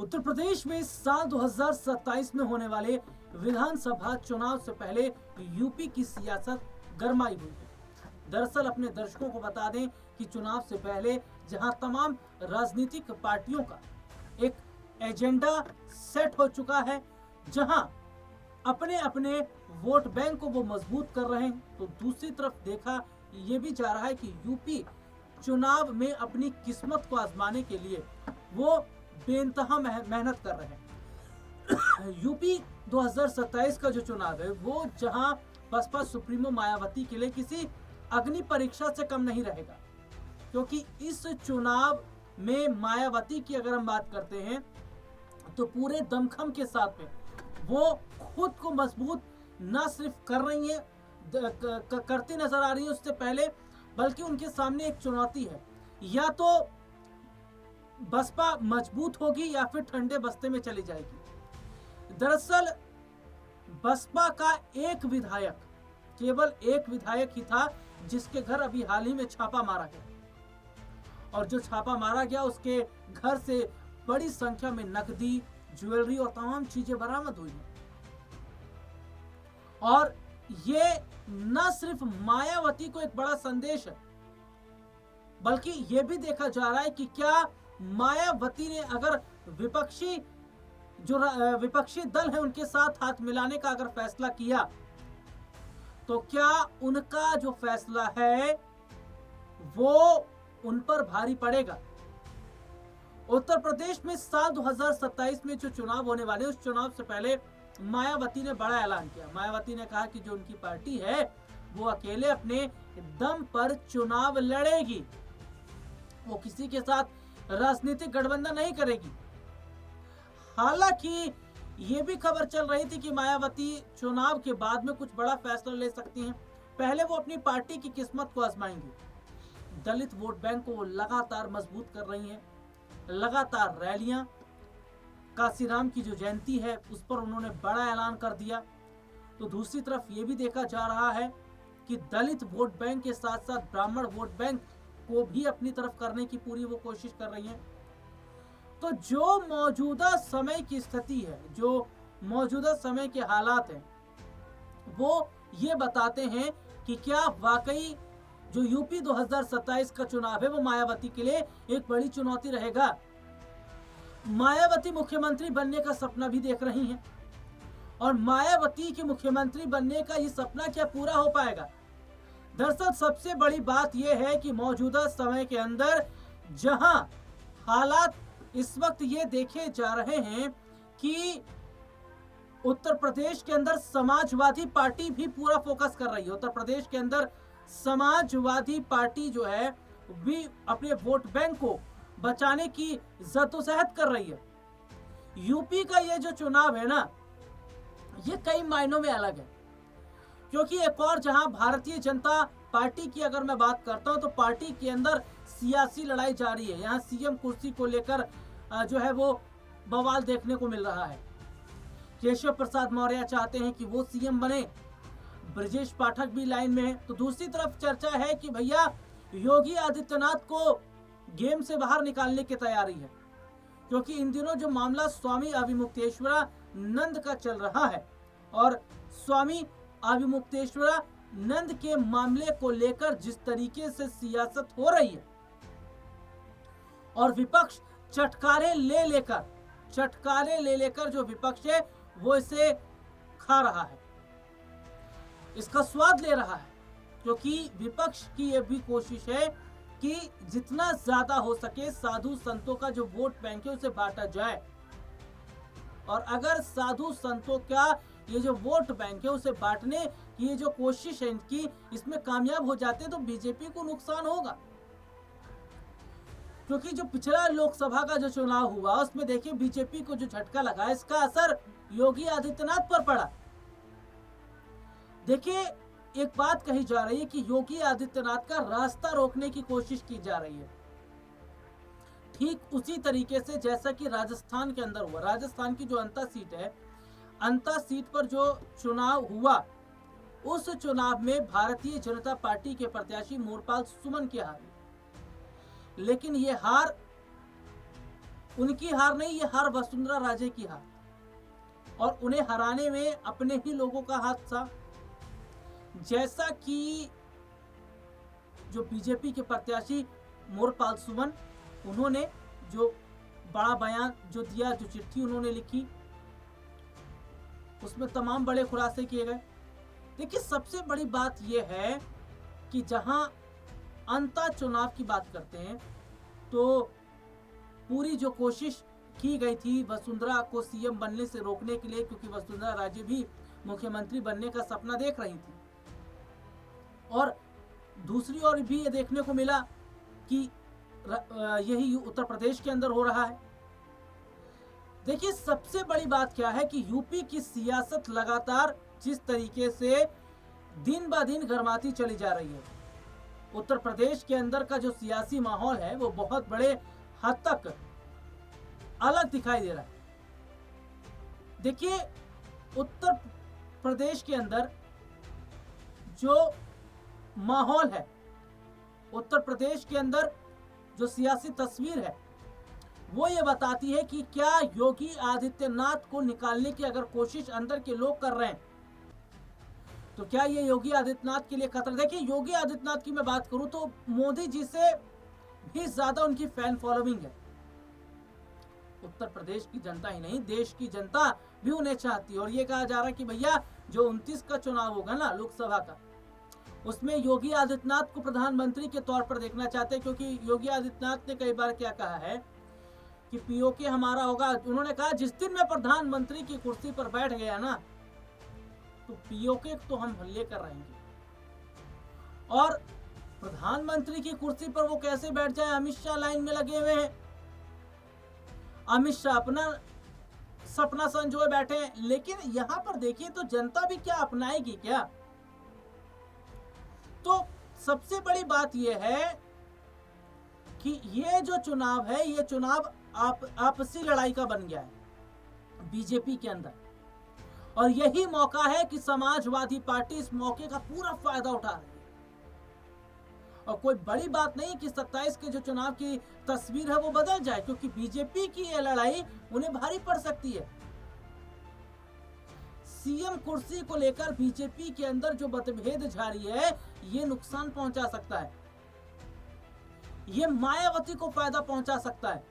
उत्तर प्रदेश में साल 2027 में होने वाले विधानसभा चुनाव से पहले यूपी की सियासत गरमाई हुई है। दरअसल अपने दर्शकों को बता दें कि चुनाव से पहले जहां तमाम राजनीतिक पार्टियों का एक एजेंडा सेट हो चुका है, जहां अपने अपने वोट बैंक को वो मजबूत कर रहे हैं, तो दूसरी तरफ देखा ये भी जा रहा है कि यूपी चुनाव में अपनी किस्मत को आजमाने के लिए वो बेइंतहा मेहनत कर रहे हैं। यूपी 2027 का जो चुनाव है वो जहां बसपा सुप्रीमो मायावती के लिए किसी अग्नि परीक्षा से कम नहीं रहेगा, क्योंकि इस चुनाव में मायावती की अगर हम बात करते हैं तो पूरे दमखम के साथ में वो खुद को मजबूत ना सिर्फ कर रही है, करती नजर आ रही है उससे पहले, बल्कि उनके सामने एक चुनौती है, या तो बसपा मजबूत होगी या फिर ठंडे बस्ते में चली जाएगी। दरअसल बसपा का एक विधायक, केवल एक विधायक ही था जिसके घर अभी हाल ही में छापा मारा गया, और जो छापा मारा गया उसके घर से बड़ी संख्या में नकदी, ज्वेलरी और तमाम चीजें बरामद हुई हैं। और ये न सिर्फ मायावती को एक बड़ा संदेश है, बल्कि ये भी देखा जा रहा है कि क्या मायावती ने अगर विपक्षी दल है उनके साथ हाथ मिलाने का अगर फैसला किया, तो क्या उनका जो फैसला है वो उन पर भारी पड़ेगा। उत्तर प्रदेश में साल 2027 में जो चुनाव होने वाले, उस चुनाव से पहले मायावती ने बड़ा ऐलान किया। मायावती ने कहा कि जो उनकी पार्टी है वो अकेले अपने दम पर चुनाव लड़ेगी, वो किसी के साथ राजनीतिक गठबंधन नहीं करेगी। हालांकि ये भी खबर चल रही थी कि मायावती चुनाव के बाद में कुछ बड़ा फैसला ले सकती हैं। पहले वो अपनी पार्टी की किस्मत को आजमाएंगी। दलित वोट बैंक को वो लगातार मजबूत कर रही हैं, लगातार रैलियां, काशीराम की जो जयंती है उस पर उन्होंने बड़ा ऐलान कर दिया। तो दूसरी तरफ ये भी देखा जा रहा है कि दलित वोट बैंक के साथ साथ ब्राह्मण वोट बैंक को भी अपनी तरफ करने की पूरी वो कोशिश कर रही हैं। तो जो मौजूदा समय की स्थिति है, जो मौजूदा समय के हालात हैं, वो ये बताते हैं कि क्या वाकई जो यूपी 2027 का चुनाव है वो मायावती के लिए एक बड़ी चुनौती रहेगा। मायावती मुख्यमंत्री बनने का सपना भी देख रही हैं, और मायावती के मुख्यमंत्री बनने का ये सपना क्या पूरा हो पाएगा। दरअसल सबसे बड़ी बात यह है कि मौजूदा समय के अंदर जहां हालात इस वक्त ये देखे जा रहे हैं कि उत्तर प्रदेश के अंदर समाजवादी पार्टी भी पूरा फोकस कर रही है। उत्तर प्रदेश के अंदर समाजवादी पार्टी जो है भी अपने वोट बैंक को बचाने की जद्दोजहद कर रही है। यूपी का ये जो चुनाव है ना, ये कई मायनों में अलग है, क्योंकि एक और जहां भारतीय जनता पार्टी की अगर मैं बात करता हूं तो पार्टी के अंदर सियासी लड़ाई जारी है। यहां सीएम कुर्सी को लेकर जो है वो बवाल देखने को मिल रहा है। केशव प्रसाद मौर्य चाहते हैं कि वो सीएम बने, ब्रजेश पाठक भी लाइन में है। तो दूसरी तरफ चर्चा है कि भैया योगी आदित्यनाथ को गेम से बाहर निकालने की तैयारी है, क्योंकि इन दिनों जो मामला स्वामी अभिमुक्तेश्वरानंद का चल रहा है, और स्वामी अभिमुक्तेश्वरानंद के मामले को लेकर जिस तरीके से सियासत हो रही है, और विपक्ष चटकारे ले लेकर जो विपक्ष है वो इसे खा रहा है, इसका स्वाद ले रहा है, क्योंकि विपक्ष की यह भी कोशिश है कि जितना ज्यादा हो सके साधु संतों का जो वोट बैंक है उसे बांटा जाए। और अगर साधु संतों का ये जो वोट बैंक है उसे बांटने की ये जो कोशिश है इनकी, इसमें कामयाब हो जाते हैं तो बीजेपी को नुकसान होगा। क्योंकि जो पिछला लोकसभा का जो चुनाव हुआ उसमें देखिए बीजेपी को जो झटका लगा, इसका असर योगी आदित्यनाथ पर पड़ा। देखिए एक बात कही जा रही है कि योगी आदित्यनाथ का रास्ता रोकने की कोशिश की जा रही है, ठीक उसी तरीके से जैसा कि राजस्थान के अंदर हुआ। राजस्थान की जो अंता सीट है, अंता सीट पर जो चुनाव हुआ, उस चुनाव में भारतीय जनता पार्टी के प्रत्याशी मोरपाल सुमन की हार, लेकिन ये हार उनकी हार नहीं, ये हार वसुंधरा राजे की हार, और उन्हें हराने में अपने ही लोगों का हाथ था। जैसा कि जो बीजेपी के प्रत्याशी मोरपाल सुमन, उन्होंने जो बड़ा बयान जो दिया, जो चिट्ठी उन्होंने लिखी, उसमें तमाम बड़े खुलासे किए गए। देखिए, सबसे बड़ी बात यह है कि जहां अंता चुनाव की बात करते हैं तो पूरी जो कोशिश की गई थी वसुंधरा को सीएम बनने से रोकने के लिए, क्योंकि वसुंधरा राजे भी मुख्यमंत्री बनने का सपना देख रही थी, और दूसरी ओर भी ये देखने को मिला कि यही उत्तर प्रदेश के अंदर हो रहा है। देखिए, सबसे बड़ी बात क्या है कि यूपी की सियासत लगातार जिस तरीके से दिन ब दिन गर्माती चली जा रही है, उत्तर प्रदेश के अंदर का जो सियासी माहौल है वो बहुत बड़े हद तक अलग दिखाई दे रहा है। देखिए, उत्तर प्रदेश के अंदर जो माहौल है, उत्तर प्रदेश के अंदर जो सियासी तस्वीर है, वो ये बताती है कि क्या योगी आदित्यनाथ को निकालने की अगर कोशिश अंदर के लोग कर रहे हैं तो क्या ये योगी आदित्यनाथ के लिए खतरा। देखिए, योगी आदित्यनाथ की मैं बात करूं तो मोदी जी से भी ज्यादा उनकी फैन फॉलोइंग है। उत्तर प्रदेश की जनता ही नहीं, देश की जनता भी उन्हें चाहती है, और ये कहा जा रहा है कि भैया जो 29 का चुनाव होगा ना, लोकसभा का, उसमें योगी आदित्यनाथ को प्रधानमंत्री के तौर पर देखना चाहते हैं, क्योंकि योगी आदित्यनाथ ने कई बार क्या कहा है कि पीओके हमारा होगा। उन्होंने कहा जिस दिन मैं प्रधानमंत्री की कुर्सी पर बैठ गया ना, तो पीओके तो हम लेकर रहेंगे। और प्रधानमंत्री की कुर्सी पर वो कैसे बैठ जाए, अमित शाह लाइन में लगे हुए हैं, अमित शाह अपना सपना संजोए बैठे हैं। लेकिन यहां पर देखिए तो जनता भी क्या अपनाएगी क्या। तो सबसे बड़ी बात यह है कि ये जो चुनाव है, ये चुनाव आपसी लड़ाई का बन गया है बीजेपी के अंदर, और यही मौका है कि समाजवादी पार्टी इस मौके का पूरा फायदा उठा रही है। और कोई बड़ी बात नहीं कि 27 के जो चुनाव की तस्वीर है वो बदल जाए, क्योंकि बीजेपी की ये लड़ाई उन्हें भारी पड़ सकती है। सीएम कुर्सी को लेकर बीजेपी के अंदर जो मतभेद जारी है, ये नुकसान पहुंचा सकता है, ये मायावती को फायदा पहुंचा सकता है,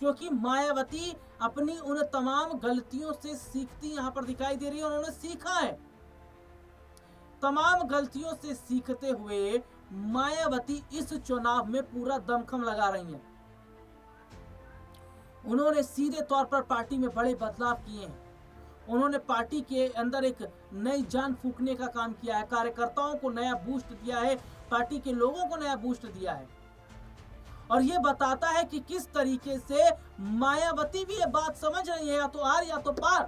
क्योंकि मायावती अपनी उन तमाम गलतियों से सीखती यहां पर दिखाई दे रही है, उन्होंने सीखा है। तमाम गलतियों से सीखते हुए मायावती इस चुनाव में पूरा दमखम लगा रही हैं। उन्होंने सीधे तौर पर पार्टी में बड़े बदलाव किए हैं, उन्होंने पार्टी के अंदर एक नई जान फूंकने का काम किया है, कार्यकर्ताओं को नया बूस्ट दिया है, पार्टी के लोगों को नया बूस्ट दिया है। और ये बताता है कि किस तरीके से मायावती भी ये बात समझ रही है, या तो आर या तो पार,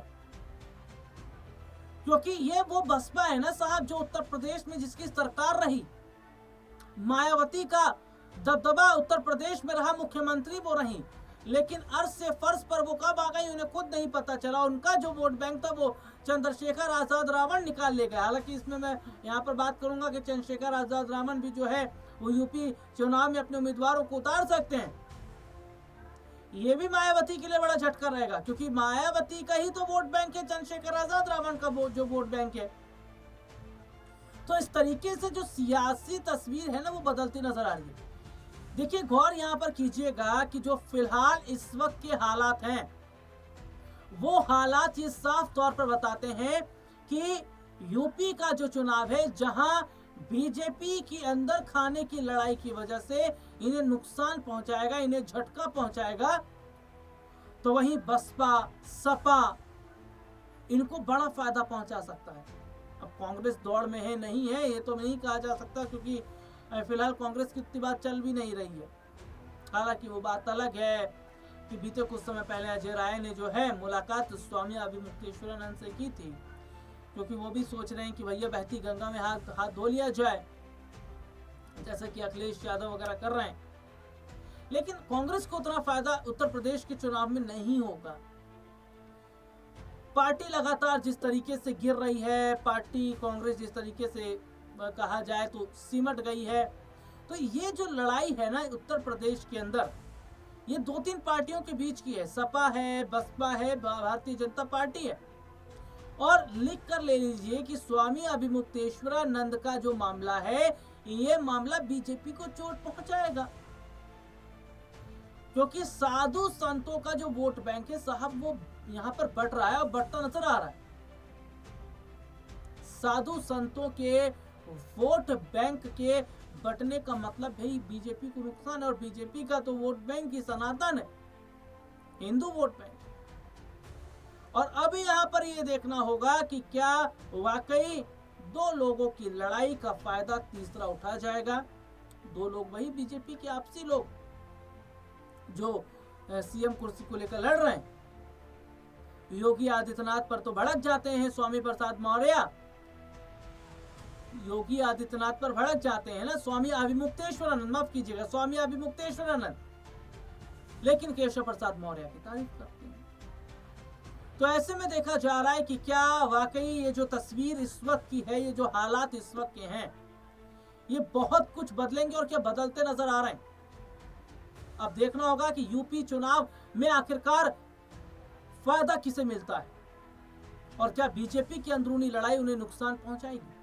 क्योंकि ये वो बसपा है ना साहब जो उत्तर प्रदेश में जिसकी सरकार रही, मायावती का दबदबा उत्तर प्रदेश में रहा, मुख्यमंत्री वो रही, लेकिन अर्श से फर्श पर वो कब आ गई उन्हें खुद नहीं पता चला। उनका जो वोट बैंक था वो चंद्रशेखर आजाद रावण निकाल ले गया। हालांकि इसमें मैं यहाँ पर बात करूंगा कि चंद्रशेखर आजाद रावण भी जो है वो यूपी चुनाव में अपने उम्मीदवारों को उतार सकते हैं। ये भी मायावती के लिए बड़ा झटका रहेगा, क्योंकि मायावती का ही तो वोट बैंक है, चंद्रशेखर आजाद रावण का जो वोट बैंक है। तो इस तरीके से जो सियासी तस्वीर है ना वो बदलती नजर आ रही है। देखिए, गौर यहां पर कीजिएगा कि जो फिलहाल इस वक्त के हालात हैं, वो हालात ये साफ तौर पर बताते हैं कि यूपी का जो चुनाव है, जहां बीजेपी की अंदर खाने की लड़ाई की वजह से इन्हें नुकसान पहुंचाएगा, इन्हें झटका पहुंचाएगा, तो वहीं बसपा सपा इनको बड़ा फायदा पहुंचा सकता है। अब कांग्रेस दौड़ में है नहीं है ये तो नहीं कहा जा सकता, क्योंकि फिलहाल कांग्रेस की इतनी बात चल भी नहीं रही है। हालांकि वो बात अलग है कि बीते कुछ समय पहले अजय राय ने जो है मुलाकात स्वामी अभिमुक्तेश्वरानंद से की थी, क्योंकि वो भी सोच रहे हैं कि भैया बहती गंगा में हाथ धो लिया जाए, जैसा कि अखिलेश यादव वगैरह कर रहे हैं। लेकिन कांग्रेस को उतना फायदा उत्तर प्रदेश के चुनाव में नहीं होगा। पार्टी लगातार जिस तरीके से गिर रही है, पार्टी कांग्रेस जिस तरीके से कहा जाए तो सिमट गई है, तो ये जो लड़ाई है ना उत्तर प्रदेश के अंदर, ये 2-3 पार्टियों के बीच की है, सपा है, बसपा है, भारतीय जनता पार्टी है। और लिख कर ले लीजिए कि स्वामी अभिमुक्तेश्वरानंद का जो मामला है, ये मामला बीजेपी को चोट पहुंचाएगा, क्योंकि साधु संतों का जो वोट बैंक है साहब, वो यहां पर बढ़ रहा है और बढ़ता नजर आ रहा है। साधु संतों के वोट बैंक के बटने का मतलब भाई बीजेपी को नुकसान है, और बीजेपी का तो वोट बैंक ही सनातन है, हिंदू वोट बैंक। और अब यहाँ पर ये देखना होगा कि क्या वाकई दो लोगों की लड़ाई का फायदा तीसरा उठा जाएगा। दो लोग वही बीजेपी के आपसी लोग जो सीएम कुर्सी को लेकर लड़ रहे हैं। योगी आदित्यनाथ पर तो भड़क जाते हैं स्वामी प्रसाद मौर्य, योगी आदित्यनाथ पर भड़क जाते हैं ना स्वामी अभिमुक्तेश्वरानंद, माफ कीजिएगा स्वामी अभिमुक्तेश्वरानंद, लेकिन केशव प्रसाद मौर्य की तारीफ करते हैं। तो ऐसे में देखा जा रहा है कि क्या वाकई ये जो तस्वीर इस वक्त की है, ये जो हालात इस वक्त के हैं, ये बहुत कुछ बदलेंगे और क्या बदलते नजर आ रहे हैं। अब देखना होगा कि यूपी चुनाव में आखिरकार फायदा किसे मिलता है, और क्या बीजेपी की अंदरूनी लड़ाई उन्हें नुकसान पहुंचाएगी।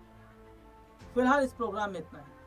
फिलहाल इस प्रोग्राम में इतना ही।